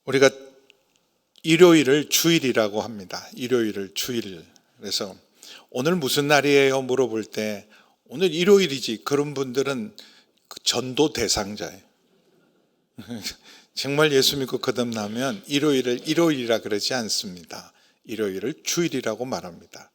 우리가 일요일을 주일이라고 합니다. 일요일을 주일. 그래서 오늘 무슨 날이에요? 물어볼 때 오늘 일요일이지. 그런 분들은 전도 대상자예요. 정말 예수 믿고 거듭나면 일요일을 일요일이라 그러지 않습니다. 일요일을 주일이라고 말합니다.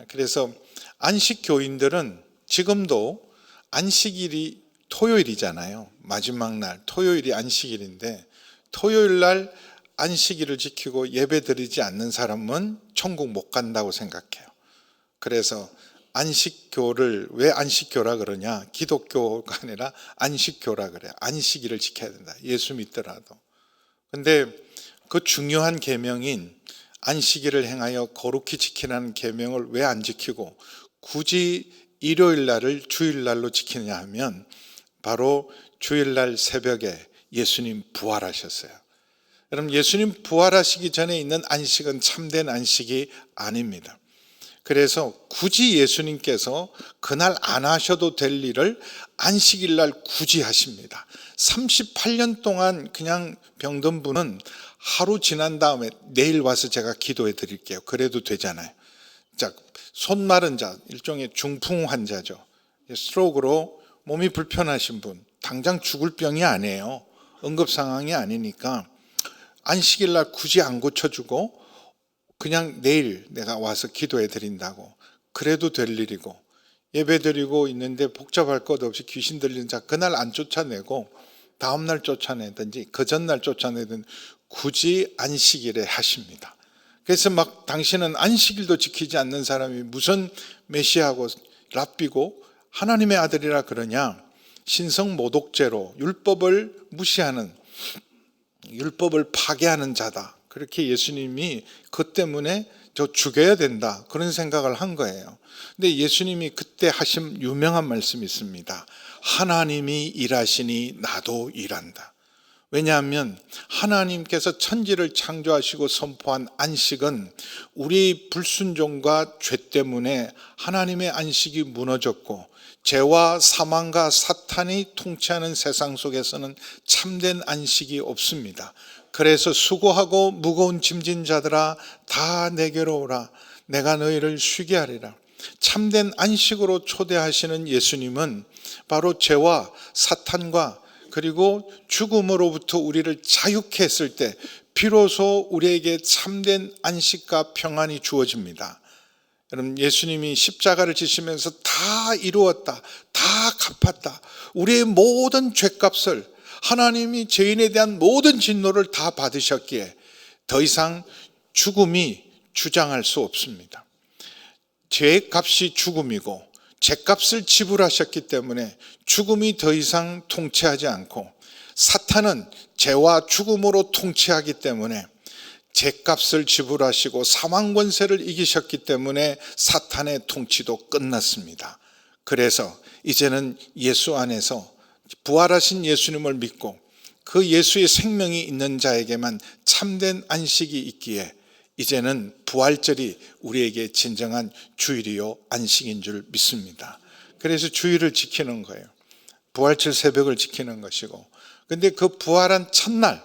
그래서 안식교인들은 지금도 안식일이 토요일이잖아요. 마지막 날 토요일이 안식일인데 토요일 날 안식일을 지키고 예배드리지 않는 사람은 천국 못 간다고 생각해요. 그래서 안식교를 왜 안식교라 그러냐? 기독교가 아니라 안식교라 그래요. 안식일을 지켜야 된다. 예수 믿더라도. 근데 그 중요한 계명인 안식일을 행하여 거룩히 지키라는 계명을 왜 안 지키고 굳이 일요일 날을 주일 날로 지키냐 하면 바로 주일 날 새벽에 예수님 부활하셨어요. 여러분, 예수님 부활하시기 전에 있는 안식은 참된 안식이 아닙니다. 그래서 굳이 예수님께서 그날 안 하셔도 될 일을 안식일 날 굳이 하십니다. 38년 동안 그냥 병든 분은 하루 지난 다음에 내일 와서 제가 기도해 드릴게요. 그래도 되잖아요. 자, 손 마른 자, 일종의 중풍 환자죠. 스트로크로 몸이 불편하신 분, 당장 죽을 병이 아니에요. 응급 상황이 아니니까 안식일 날 굳이 안 고쳐주고 그냥 내일 내가 와서 기도해 드린다고. 그래도 될 일이고, 예배 드리고 있는데 복잡할 것 없이 귀신 들리는 자 그날 안 쫓아내고 다음날 쫓아내든지 그 전날 쫓아내든 굳이 안식일에 하십니다. 그래서 막 당신은 안식일도 지키지 않는 사람이 무슨 메시아고 랍비고 하나님의 아들이라 그러냐? 신성 모독죄로 율법을 무시하는, 율법을 파괴하는 자다. 그렇게 예수님이 그 때문에 저 죽여야 된다. 그런 생각을 한 거예요. 근데 예수님이 그때 하신 유명한 말씀이 있습니다. 하나님이 일하시니 나도 일한다. 왜냐하면 하나님께서 천지를 창조하시고 선포한 안식은 우리 불순종과 죄 때문에 하나님의 안식이 무너졌고 죄와 사망과 사탄이 통치하는 세상 속에서는 참된 안식이 없습니다. 그래서 수고하고 무거운 짐진 자들아 다 내게로 오라. 내가 너희를 쉬게 하리라. 참된 안식으로 초대하시는 예수님은 바로 죄와 사탄과 그리고 죽음으로부터 우리를 자유케 했을 때 비로소 우리에게 참된 안식과 평안이 주어집니다. 여러분, 예수님이 십자가를 지시면서 다 이루었다, 다 갚았다, 우리의 모든 죄값을, 하나님이 죄인에 대한 모든 진노를 다 받으셨기에 더 이상 죽음이 주장할 수 없습니다. 죄값이 죽음이고 죄값을 지불하셨기 때문에 죽음이 더 이상 통치하지 않고, 사탄은 죄와 죽음으로 통치하기 때문에 죄값을 지불하시고 사망 권세를 이기셨기 때문에 사탄의 통치도 끝났습니다. 그래서 이제는 예수 안에서 부활하신 예수님을 믿고 그 예수의 생명이 있는 자에게만 참된 안식이 있기에 이제는 부활절이 우리에게 진정한 주일이요 안식인 줄 믿습니다. 그래서 주일을 지키는 거예요. 부활절 새벽을 지키는 것이고, 근데 그 부활한 첫날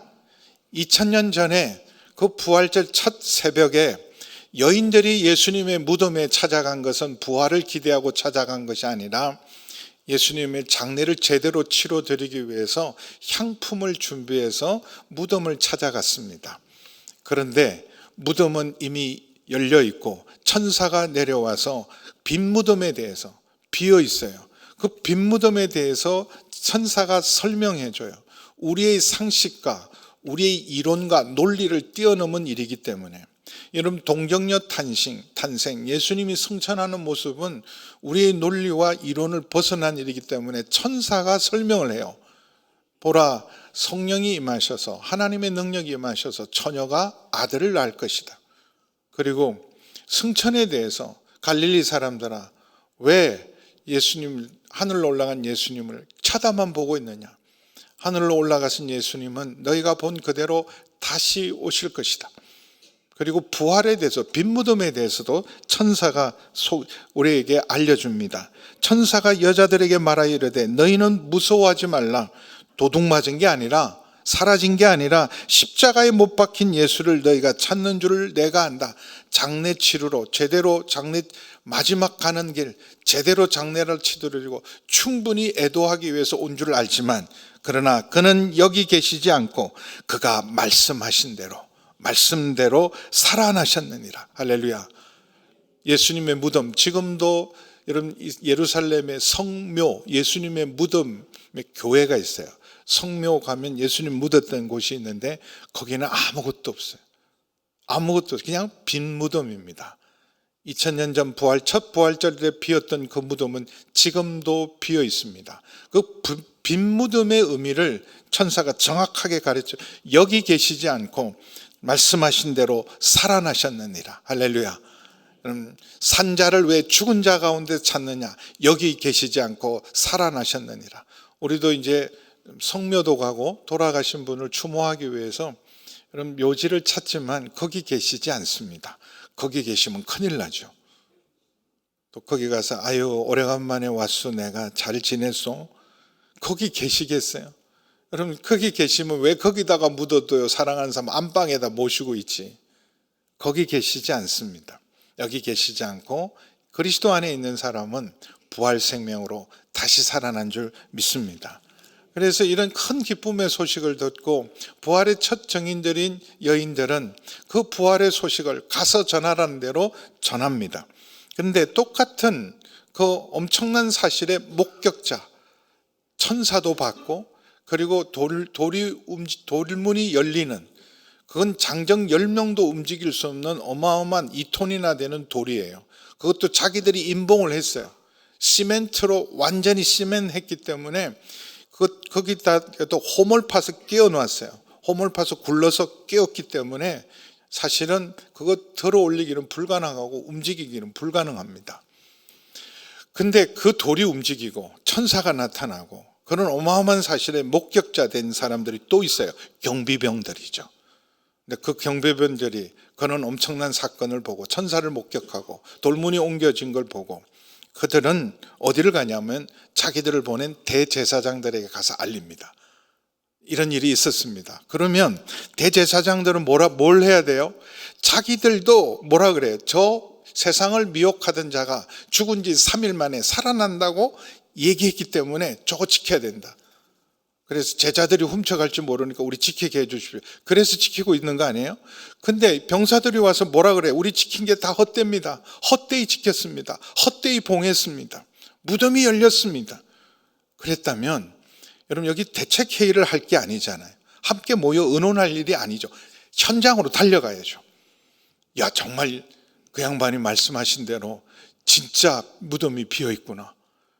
2000년 전에 그 부활절 첫 새벽에 여인들이 예수님의 무덤에 찾아간 것은 부활을 기대하고 찾아간 것이 아니라 예수님의 장례를 제대로 치러드리기 위해서 향품을 준비해서 무덤을 찾아갔습니다. 그런데 무덤은 이미 열려 있고 천사가 내려와서 빈 무덤에 대해서, 비어 있어요. 그 빈 무덤에 대해서 천사가 설명해 줘요. 우리의 상식과 우리의 이론과 논리를 뛰어넘은 일이기 때문에. 여러분, 동정녀 탄생, 예수님이 승천하는 모습은 우리의 논리와 이론을 벗어난 일이기 때문에 천사가 설명을 해요. 보라, 성령이 임하셔서, 하나님의 능력이 임하셔서 처녀가 아들을 낳을 것이다. 그리고 승천에 대해서 갈릴리 사람들아, 왜 예수님, 하늘로 올라간 예수님을 쳐다만 보고 있느냐? 하늘로 올라가신 예수님은 너희가 본 그대로 다시 오실 것이다. 그리고 부활에 대해서, 빈 무덤에 대해서도 천사가 우리에게 알려줍니다. 천사가 여자들에게 말하여 이르되 너희는 무서워하지 말라. 도둑 맞은 게 아니라 사라진 게 아니라 십자가에 못 박힌 예수를 너희가 찾는 줄을 내가 안다. 장례 치르러 제대로 마지막 가는 길 제대로 장례를 치르려고 충분히 애도하기 위해서 온 줄을 알지만, 그러나 그는 여기 계시지 않고 그가 말씀대로 살아나셨느니라. 할렐루야. 예수님의 무덤, 지금도 여러분 예루살렘의 성묘, 예수님의 무덤의 교회가 있어요. 성묘 가면 예수님 묻었던 곳이 있는데 거기는 아무것도 없어요. 아무것도 없어요. 그냥 빈 무덤입니다. 2000년 전 첫 부활절 때 비었던 그 무덤은 지금도 비어 있습니다. 그 빈 무덤의 의미를 천사가 정확하게 가르쳐, 여기 계시지 않고 말씀하신 대로 살아나셨느니라. 할렐루야. 산자를 왜 죽은 자 가운데 찾느냐? 여기 계시지 않고 살아나셨느니라. 우리도 이제 성묘도 가고 돌아가신 분을 추모하기 위해서 그런 묘지를 찾지만 거기 계시지 않습니다. 거기 계시면 큰일 나죠. 또 거기 가서 아유 오래간만에 왔소, 내가 잘 지냈소? 거기 계시겠어요? 여러분 거기 계시면 왜 거기다가 묻어둬요? 사랑하는 사람 안방에다 모시고 있지. 거기 계시지 않습니다. 여기 계시지 않고 그리스도 안에 있는 사람은 부활 생명으로 다시 살아난 줄 믿습니다. 그래서 이런 큰 기쁨의 소식을 듣고 부활의 첫 증인들인 여인들은 그 부활의 소식을 가서 전하라는 대로 전합니다. 그런데 똑같은 그 엄청난 사실의 목격자, 천사도 봤고, 그리고 돌문이 열리는, 그건 장정 10명도 움직일 수 없는 어마어마한 2톤이나 되는 돌이에요. 그것도 자기들이 임봉을 했어요. 시멘트로 완전히 시멘했기 때문에 거기다 또 홈을 파서 끼워 놨어요. 홈을 파서 굴러서 끼웠기 때문에 사실은 그거 들어 올리기는 불가능하고 움직이기는 불가능합니다. 근데 그 돌이 움직이고 천사가 나타나고 그런 어마어마한 사실에 목격자 된 사람들이 또 있어요. 경비병들이죠. 근데 그 경비병들이 그런 엄청난 사건을 보고 천사를 목격하고 돌문이 옮겨진 걸 보고 그들은 어디를 가냐면 자기들을 보낸 대제사장들에게 가서 알립니다. 이런 일이 있었습니다. 그러면 대제사장들은 뭘 해야 돼요? 자기들도 뭐라 그래요? 저 세상을 미혹하던 자가 죽은 지 3일 만에 살아난다고 얘기했기 때문에 저거 지켜야 된다. 그래서 제자들이 훔쳐갈지 모르니까 우리 지키게 해주십시오. 그래서 지키고 있는 거 아니에요? 근데 병사들이 와서 뭐라 그래요? 우리 지킨 게 다 헛되입니다. 헛되이 지켰습니다. 헛되이 봉했습니다. 무덤이 열렸습니다. 그랬다면 여러분 여기 대책회의를 할 게 아니잖아요. 함께 모여 의논할 일이 아니죠. 현장으로 달려가야죠. 야 정말 그 양반이 말씀하신 대로 진짜 무덤이 비어있구나.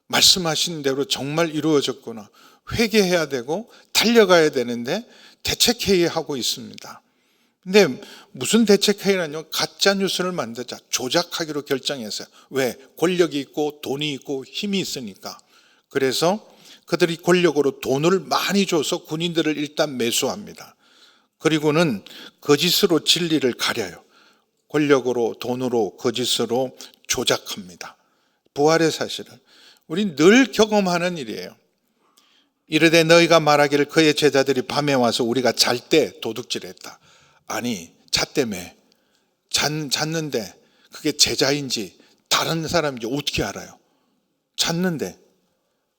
말씀하신 대로 정말 이루어졌구나. 회개해야 되고 달려가야 되는데 대책회의하고 있습니다. 근데 무슨 대책회의라뇨? 가짜뉴스를 만들자, 조작하기로 결정했어요. 왜? 권력이 있고 돈이 있고 힘이 있으니까. 그래서 그들이 권력으로 돈을 많이 줘서 군인들을 일단 매수합니다. 그리고는 거짓으로 진리를 가려요. 권력으로 돈으로 거짓으로 조작합니다. 부활의 사실을 우리 늘 경험하는 일이에요. 이르되 너희가 말하기를 그의 제자들이 밤에 와서 우리가 잘 때 도둑질했다. 아니 잤다며. 잤는데 그게 제자인지 다른 사람인지 어떻게 알아요? 잤는데.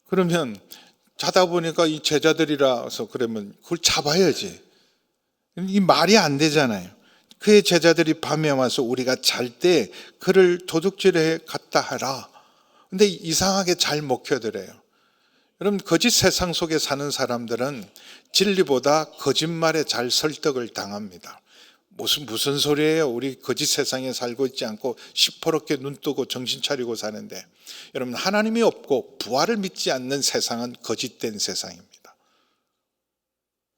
그러면 자다 보니까 이 제자들이라서 그러면 그걸 잡아야지. 이 말이 안 되잖아요. 그의 제자들이 밤에 와서 우리가 잘 때 그를 도둑질해 갔다 하라. 근데 이상하게 잘 먹혀들어요. 여러분 거짓 세상 속에 사는 사람들은 진리보다 거짓말에 잘 설득을 당합니다. 무슨 소리예요? 우리 거짓 세상에 살고 있지 않고 시퍼렇게 눈 뜨고 정신 차리고 사는데, 여러분 하나님이 없고 부활을 믿지 않는 세상은 거짓된 세상입니다.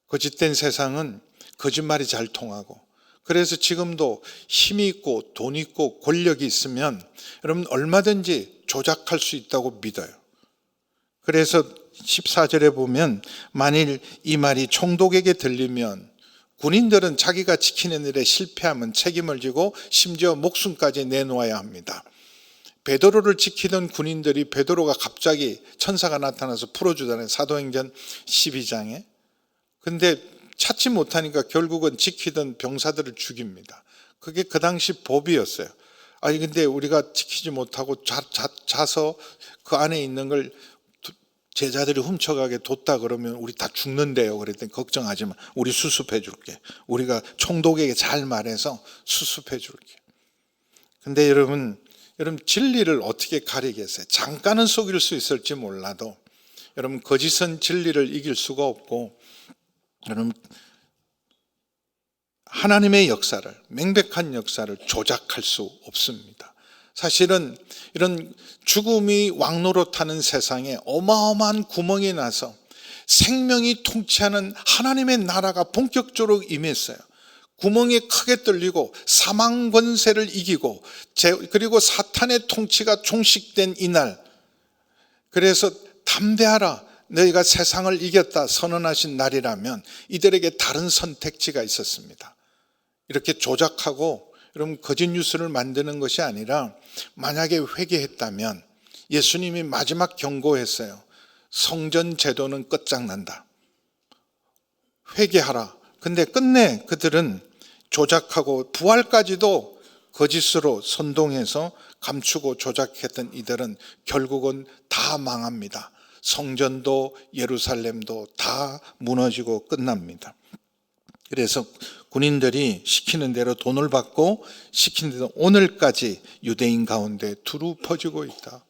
거짓된 세상은 거짓말이 잘 통하고, 그래서 지금도 힘이 있고 돈이 있고 권력이 있으면 여러분 얼마든지 조작할 수 있다고 믿어요. 그래서 14절에 보면 만일 이 말이 총독에게 들리면 군인들은 자기가 지키는 일에 실패하면 책임을 지고 심지어 목숨까지 내놓아야 합니다. 베드로를 지키던 군인들이 베드로가 갑자기 천사가 나타나서 풀어주잖아요. 사도행전 12장에. 근데 찾지 못하니까 결국은 지키던 병사들을 죽입니다. 그게 그 당시 법이었어요. 아니 근데 우리가 지키지 못하고 자서 그 안에 있는 걸 제자들이 훔쳐가게 뒀다 그러면 우리 다 죽는데요. 그랬더니 걱정하지 마. 우리 수습해 줄게. 우리가 총독에게 잘 말해서 수습해 줄게. 근데 여러분 진리를 어떻게 가리겠어요? 잠깐은 속일 수 있을지 몰라도 여러분 거짓은 진리를 이길 수가 없고 여러분 하나님의 역사를, 명백한 역사를 조작할 수 없습니다. 사실은 이런 죽음이 왕노릇하는 세상에 어마어마한 구멍이 나서 생명이 통치하는 하나님의 나라가 본격적으로 임했어요. 구멍이 크게 뚫리고 사망 권세를 이기고 그리고 사탄의 통치가 종식된 이날, 그래서 담대하라 너희가 세상을 이겼다 선언하신 날이라면 이들에게 다른 선택지가 있었습니다. 이렇게 조작하고 여러분 거짓 뉴스를 만드는 것이 아니라 만약에 회개했다면 예수님이 마지막 경고했어요. 성전 제도는 끝장난다. 회개하라. 근데 끝내 그들은 조작하고 부활까지도 거짓으로 선동해서 감추고 조작했던 이들은 결국은 다 망합니다. 성전도 예루살렘도 다 무너지고 끝납니다. 그래서 군인들이 시키는 대로 돈을 받고 시키는 대로 오늘까지 유대인 가운데 두루 퍼지고 있다.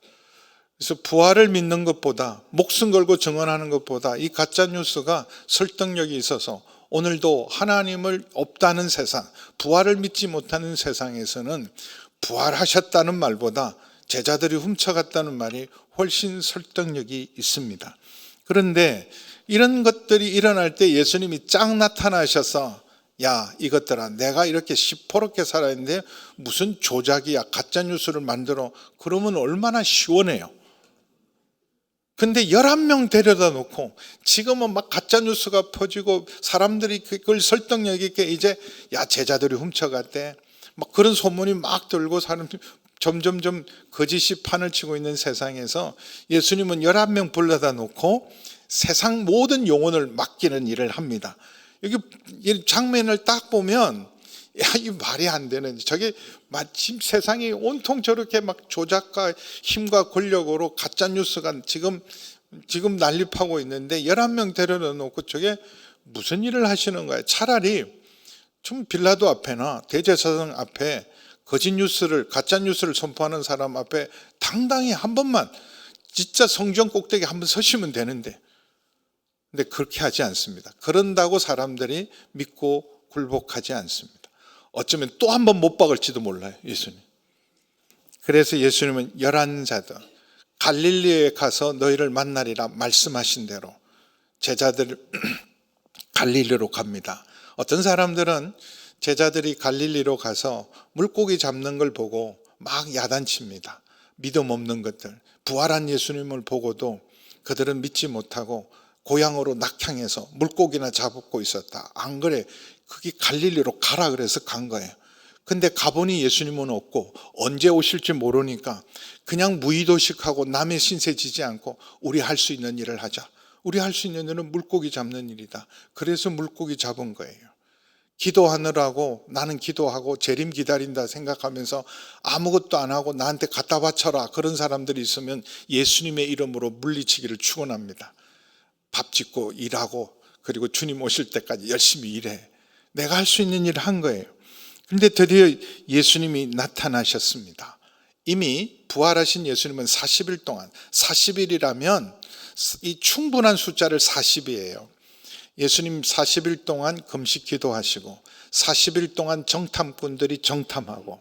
그래서 부활을 믿는 것보다 목숨 걸고 증언하는 것보다 이 가짜 뉴스가 설득력이 있어서 오늘도 하나님을 없다는 세상, 부활을 믿지 못하는 세상에서는 부활하셨다는 말보다 제자들이 훔쳐갔다는 말이 훨씬 설득력이 있습니다. 그런데 이런 것들이 일어날 때 예수님이 쫙 나타나셔서 야 이것들아 내가 이렇게 시퍼렇게 살아있는데 무슨 조작이야 가짜 뉴스를 만들어 그러면 얼마나 시원해요. 근데 11명 데려다 놓고 지금은 막 가짜 뉴스가 퍼지고 사람들이 그걸 설득력 있게 이제 야 제자들이 훔쳐갔대 막 그런 소문이 막 돌고 사람들이 점점점 거짓이 판을 치고 있는 세상에서 예수님은 11명 불러다 놓고 세상 모든 영혼을 맡기는 일을 합니다. 여기 장면을 딱 보면 야, 이 말이 안 되는 저게 마침 세상이 온통 저렇게 막 조작과 힘과 권력으로 가짜 뉴스가 지금 난립하고 있는데 11명 데려다 놓고 저게 무슨 일을 하시는 거예요? 차라리 좀 빌라도 앞에나 대제사장 앞에 거짓 뉴스를 가짜 뉴스를 선포하는 사람 앞에 당당히 한 번만 진짜 성전 꼭대기 한번 서시면 되는데 근데 그렇게 하지 않습니다. 그런다고 사람들이 믿고 굴복하지 않습니다. 어쩌면 또 한 번 못 박을지도 몰라요, 예수님. 그래서 예수님은 11자들 갈릴리에 가서 너희를 만나리라 말씀하신 대로 제자들 갈릴리로 갑니다. 어떤 사람들은 제자들이 갈릴리로 가서 물고기 잡는 걸 보고 막 야단칩니다. 믿음 없는 것들. 부활한 예수님을 보고도 그들은 믿지 못하고 고향으로 낙향해서 물고기나 잡고 있었다. 안 그래. 그게 갈릴리로 가라 그래서 간 거예요. 근데 가보니 예수님은 없고 언제 오실지 모르니까 그냥 무의도식하고 남의 신세 지지 않고 우리 할 수 있는 일을 하자. 우리 할 수 있는 일은 물고기 잡는 일이다. 그래서 물고기 잡은 거예요. 기도하느라고 나는 기도하고 재림 기다린다 생각하면서 아무것도 안 하고 나한테 갖다 바쳐라 그런 사람들이 있으면 예수님의 이름으로 물리치기를 축원합니다. 밥 짓고 일하고 그리고 주님 오실 때까지 열심히 일해. 내가 할 수 있는 일을 한 거예요. 그런데 드디어 예수님이 나타나셨습니다. 이미 부활하신 예수님은 40일 동안 40일이라면 이 충분한 숫자를 40이에요. 예수님 40일 동안 금식 기도하시고 40일 동안 정탐꾼들이 정탐하고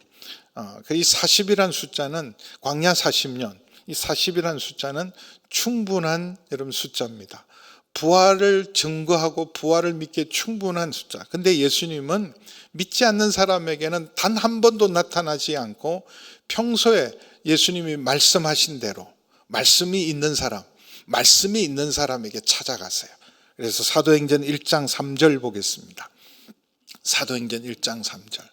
이 40이란 숫자는 광야 40년 이 40이란 숫자는 충분한 여러분 숫자입니다. 부활을 증거하고 부활을 믿기에 충분한 숫자. 근데 예수님은 믿지 않는 사람에게는 단 한 번도 나타나지 않고 평소에 예수님이 말씀하신 대로 말씀이 있는 사람에게 찾아가세요. 그래서 사도행전 1장 3절 보겠습니다. 사도행전 1장 3절.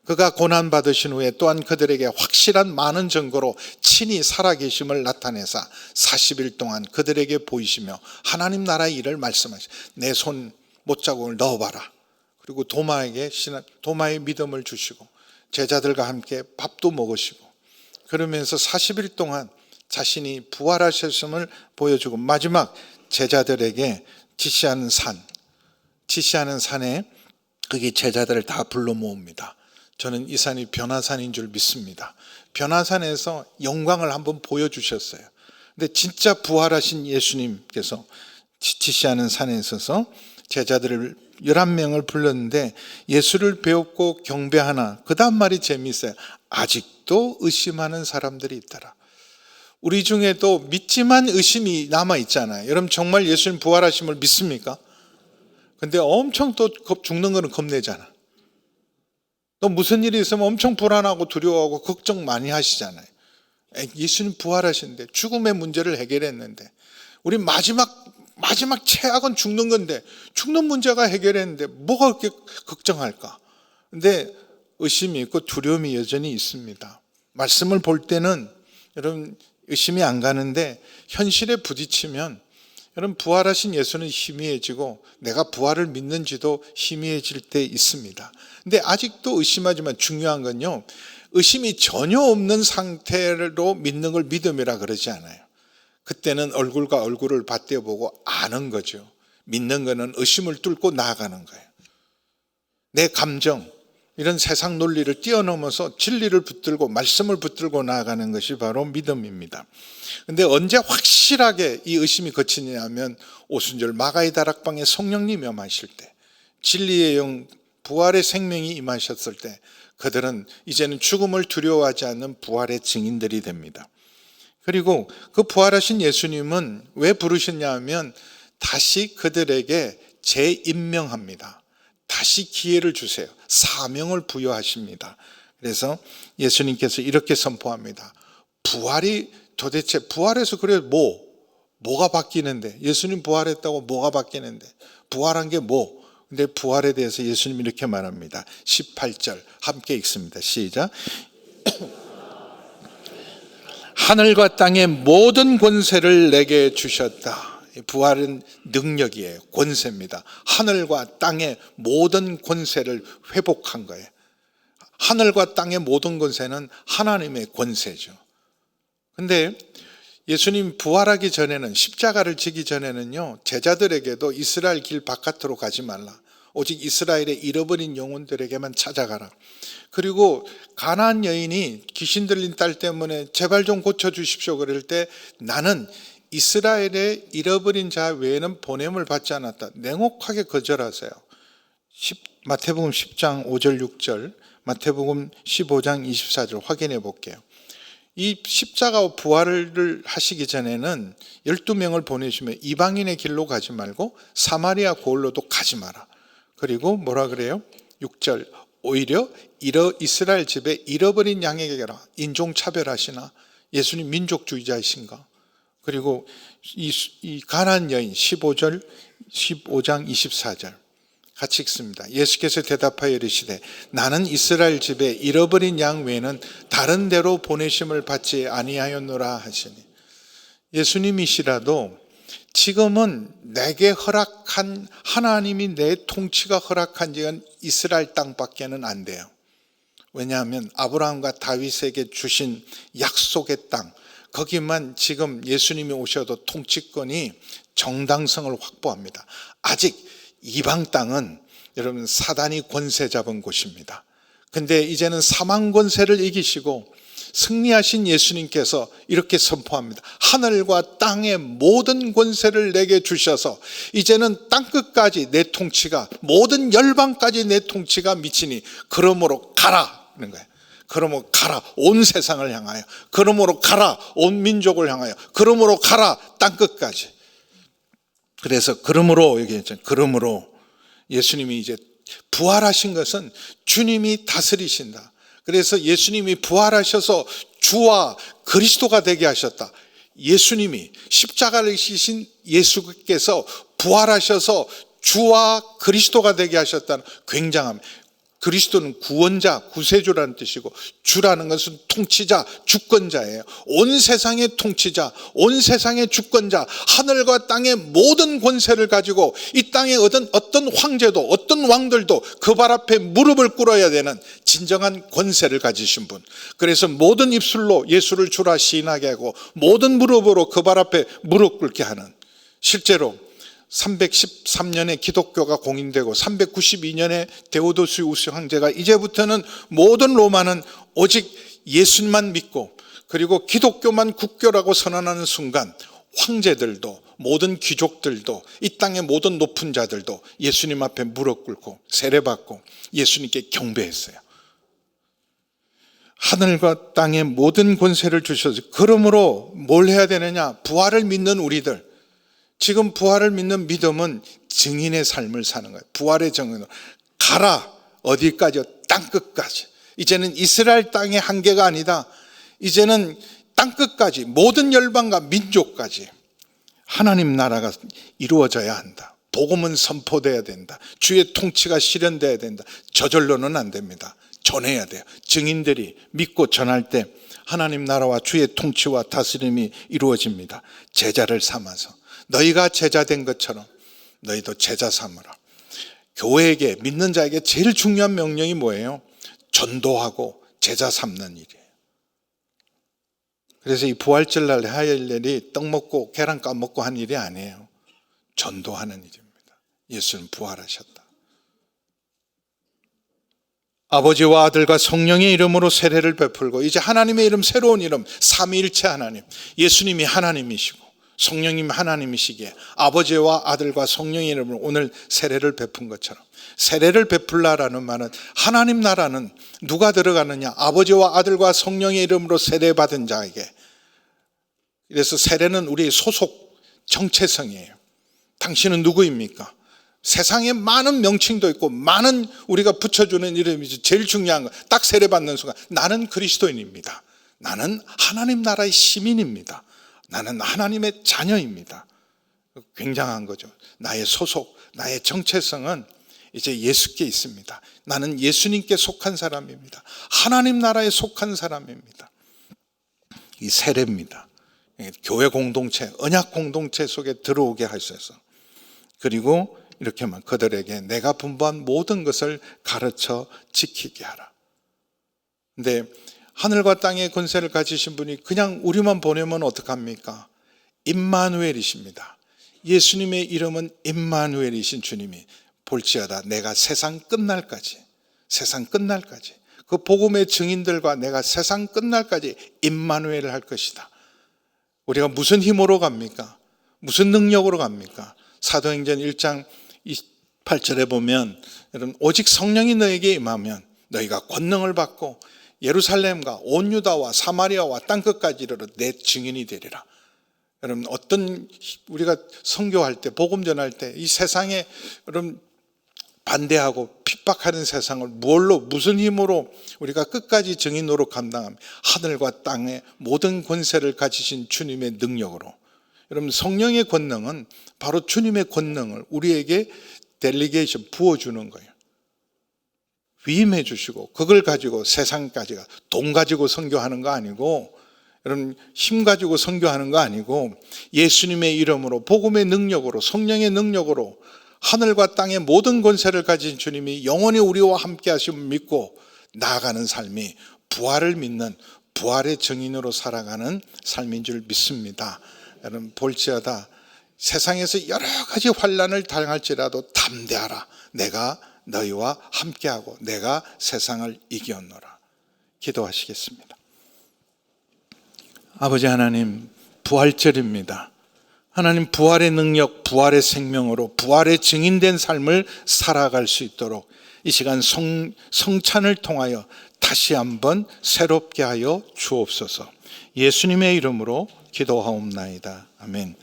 그가 고난받으신 후에 또한 그들에게 확실한 많은 증거로 친히 살아계심을 나타내사 40일 동안 그들에게 보이시며 하나님 나라의 일을 말씀하시고 내 손 못자국을 넣어봐라. 그리고 도마의 믿음을 주시고 제자들과 함께 밥도 먹으시고 그러면서 40일 동안 자신이 부활하셨음을 보여주고 마지막 제자들에게 지시하는 산에 거기 제자들을 다 불러 모읍니다. 저는 이 산이 변화산인 줄 믿습니다. 변화산에서 영광을 한번 보여주셨어요. 근데 진짜 부활하신 예수님께서 지시하는 산에 있어서 제자들을 11명을 불렀는데 예수를 배웠고 경배하나 그 다음 말이 재미있어요. 아직도 의심하는 사람들이 있더라. 우리 중에도 믿지만 의심이 남아있잖아요. 여러분 정말 예수님 부활하심을 믿습니까? 근데 엄청 또 죽는 거는 겁내잖아. 또 무슨 일이 있으면 엄청 불안하고 두려워하고 걱정 많이 하시잖아요. 예수님 부활하신데 죽음의 문제를 해결했는데 우리 마지막 최악은 죽는 건데 죽는 문제가 해결했는데 뭐가 그렇게 걱정할까? 근데 의심이 있고 두려움이 여전히 있습니다. 말씀을 볼 때는 여러분 의심이 안 가는데 현실에 부딪히면 여러분 부활하신 예수는 희미해지고 내가 부활을 믿는지도 희미해질 때 있습니다. 근데 아직도 의심하지만 중요한 건요, 의심이 전혀 없는 상태로 믿는 걸 믿음이라 그러지 않아요. 그때는 얼굴과 얼굴을 받대보고 아는 거죠. 믿는 거는 의심을 뚫고 나아가는 거예요. 내 감정, 이런 세상 논리를 뛰어넘어서 진리를 붙들고 말씀을 붙들고 나아가는 것이 바로 믿음입니다. 그런데 언제 확실하게 이 의심이 거치냐면 오순절 마가의 다락방에 성령님이 임하실 때, 진리의 영, 부활의 생명이 임하셨을 때 그들은 이제는 죽음을 두려워하지 않는 부활의 증인들이 됩니다. 그리고 그 부활하신 예수님은 왜 부르셨냐 하면 다시 그들에게 재임명합니다. 다시 기회를 주세요. 사명을 부여하십니다. 그래서 예수님께서 이렇게 선포합니다. 부활이 도대체 부활해서 그래 뭐가 바뀌는데? 예수님 부활했다고 뭐가 바뀌는데? 부활한 게 뭐? 근데 부활에 대해서 예수님이 이렇게 말합니다. 18절 함께 읽습니다. 시작. 하늘과 땅의 모든 권세를 내게 주셨다. 부활은 능력이에요. 권세입니다. 하늘과 땅의 모든 권세를 회복한 거예요. 하늘과 땅의 모든 권세는 하나님의 권세죠. 근데 예수님 부활하기 전에는, 십자가를 지기 전에는요, 제자들에게도 이스라엘 길 바깥으로 가지 말라. 오직 이스라엘의 잃어버린 영혼들에게만 찾아가라. 그리고 가나안 여인이 귀신 들린 딸 때문에 제발 좀 고쳐주십시오 그럴 때 나는 이스라엘의 잃어버린 자 외에는 보냄을 받지 않았다. 냉혹하게 거절하세요. 마태복음 10장 5절 6절, 마태복음 15장 24절 확인해 볼게요. 이 십자가 부활을 하시기 전에는 12명을 보내시면 이방인의 길로 가지 말고 사마리아 고을로도 가지 마라. 그리고 뭐라 그래요? 6절 오히려 이스라엘 집에 잃어버린 양에게 가라. 인종차별하시나? 예수님 민족주의자이신가? 그리고 이 가나안 여인 15장 24절 같이 읽습니다. 예수께서 대답하여 이르시되 나는 이스라엘 집에 잃어버린 양 외에는 다른 데로 보내심을 받지 아니하였노라 하시니, 예수님이시라도 지금은 내게 허락한, 하나님이 내 통치가 허락한 지는 이스라엘 땅밖에는 안 돼요. 왜냐하면 아브라함과 다윗에게 주신 약속의 땅, 거기만 지금 예수님이 오셔도 통치권이 정당성을 확보합니다. 아직 이방 땅은 여러분 사단이 권세 잡은 곳입니다. 근데 이제는 사망 권세를 이기시고 승리하신 예수님께서 이렇게 선포합니다. 하늘과 땅의 모든 권세를 내게 주셔서 이제는 땅끝까지 내 통치가, 모든 열방까지 내 통치가 미치니 그러므로 가라 하는 거예요. 그러므로 가라 온 세상을 향하여, 그러므로 가라 온 민족을 향하여, 그러므로 가라 땅끝까지. 그래서 그러므로 얘기했잖아요. 그러므로 예수님이 이제 부활하신 것은 주님이 다스리신다. 그래서 예수님이 부활하셔서 주와 그리스도가 되게 하셨다. 예수님이 십자가를 지신 예수께서 부활하셔서 주와 그리스도가 되게 하셨다는 굉장합니다. 그리스도는 구원자, 구세주라는 뜻이고 주라는 것은 통치자, 주권자예요. 온 세상의 통치자, 온 세상의 주권자, 하늘과 땅의 모든 권세를 가지고 이 땅에 어떤 황제도 어떤 왕들도 그 발 앞에 무릎을 꿇어야 되는 진정한 권세를 가지신 분. 그래서 모든 입술로 예수를 주라 시인하게 하고 모든 무릎으로 그 발 앞에 무릎 꿇게 하는, 실제로 313년에 기독교가 공인되고 392년에 데오도시우스 황제가 이제부터는 모든 로마는 오직 예수님만 믿고 그리고 기독교만 국교라고 선언하는 순간 황제들도 모든 귀족들도 이 땅의 모든 높은 자들도 예수님 앞에 무릎 꿇고 세례받고 예수님께 경배했어요. 하늘과 땅의 모든 권세를 주셔서, 그러므로 뭘 해야 되느냐? 부활을 믿는 우리들, 지금 부활을 믿는 믿음은 증인의 삶을 사는 거예요. 부활의 증인으로 가라. 어디까지요? 땅끝까지. 이제는 이스라엘 땅의 한계가 아니다. 이제는 땅끝까지, 모든 열방과 민족까지 하나님 나라가 이루어져야 한다. 복음은 선포돼야 된다. 주의 통치가 실현돼야 된다. 저절로는 안 됩니다. 전해야 돼요. 증인들이 믿고 전할 때 하나님 나라와 주의 통치와 다스림이 이루어집니다. 제자를 삼아서 너희가 제자 된 것처럼 너희도 제자 삼으라. 교회에게, 믿는 자에게 제일 중요한 명령이 뭐예요? 전도하고 제자 삼는 일이에요. 그래서 이 부활절날 해야 할 일이 떡 먹고 계란 까먹고 한 일이 아니에요. 전도하는 일입니다. 예수는 부활하셨다. 아버지와 아들과 성령의 이름으로 세례를 베풀고, 이제 하나님의 이름, 새로운 이름, 삼위일체 하나님, 예수님이 하나님이시고 성령님 하나님이시기에 아버지와 아들과 성령의 이름으로 오늘 세례를 베푼 것처럼, 세례를 베풀라라는 말은 하나님 나라는 누가 들어가느냐? 아버지와 아들과 성령의 이름으로 세례받은 자에게. 그래서 세례는 우리의 소속 정체성이에요. 당신은 누구입니까? 세상에 많은 명칭도 있고 많은 우리가 붙여주는 이름이지, 제일 중요한 건 딱 세례받는 순간 나는 그리스도인입니다. 나는 하나님 나라의 시민입니다. 나는 하나님의 자녀입니다. 굉장한 거죠. 나의 소속, 나의 정체성은 이제 예수께 있습니다. 나는 예수님께 속한 사람입니다. 하나님 나라에 속한 사람입니다. 이 세례입니다. 교회 공동체, 언약 공동체 속에 들어오게 하셔서, 그리고 이렇게만 그들에게 내가 분부한 모든 것을 가르쳐 지키게 하라. 근데 하늘과 땅의 권세를 가지신 분이 그냥 우리만 보내면 어떡합니까? 임마누엘이십니다. 예수님의 이름은 임마누엘이신 주님이 볼지어다 내가 세상 끝날까지 그 복음의 증인들과 내가 세상 끝날까지 임마누엘을 할 것이다. 우리가 무슨 힘으로 갑니까? 무슨 능력으로 갑니까? 사도행전 1장 28절에 보면, 여러분, 오직 성령이 너에게 임하면 너희가 권능을 받고 예루살렘과 온 유다와 사마리아와 땅끝까지 이르러 내 증인이 되리라. 여러분, 우리가 선교할 때, 복음 전할 때 이 세상에 여러분 반대하고 핍박하는 세상을 무슨 힘으로 우리가 끝까지 증인 노릇 감당합니다. 하늘과 땅의 모든 권세를 가지신 주님의 능력으로. 여러분, 성령의 권능은 바로 주님의 권능을 우리에게 델리게이션 부어주는 거예요. 위임해 주시고, 그걸 가지고 세상까지가, 돈 가지고 선교하는 거 아니고, 여러분 힘 가지고 선교하는 거 아니고, 예수님의 이름으로, 복음의 능력으로, 성령의 능력으로 하늘과 땅의 모든 권세를 가진 주님이 영원히 우리와 함께 하심을 믿고 나아가는 삶이 부활을 믿는, 부활의 증인으로 살아가는 삶인 줄 믿습니다. 여러분, 볼지어다 세상에서 여러 가지 환난을 당할지라도 담대하라. 내가 너희와 함께하고 내가 세상을 이겼노라. 기도하시겠습니다. 아버지 하나님, 부활절입니다. 하나님, 부활의 능력, 부활의 생명으로 부활의 증인된 삶을 살아갈 수 있도록 이 시간 성찬을 통하여 다시 한번 새롭게 하여 주옵소서. 예수님의 이름으로 기도하옵나이다. 아멘.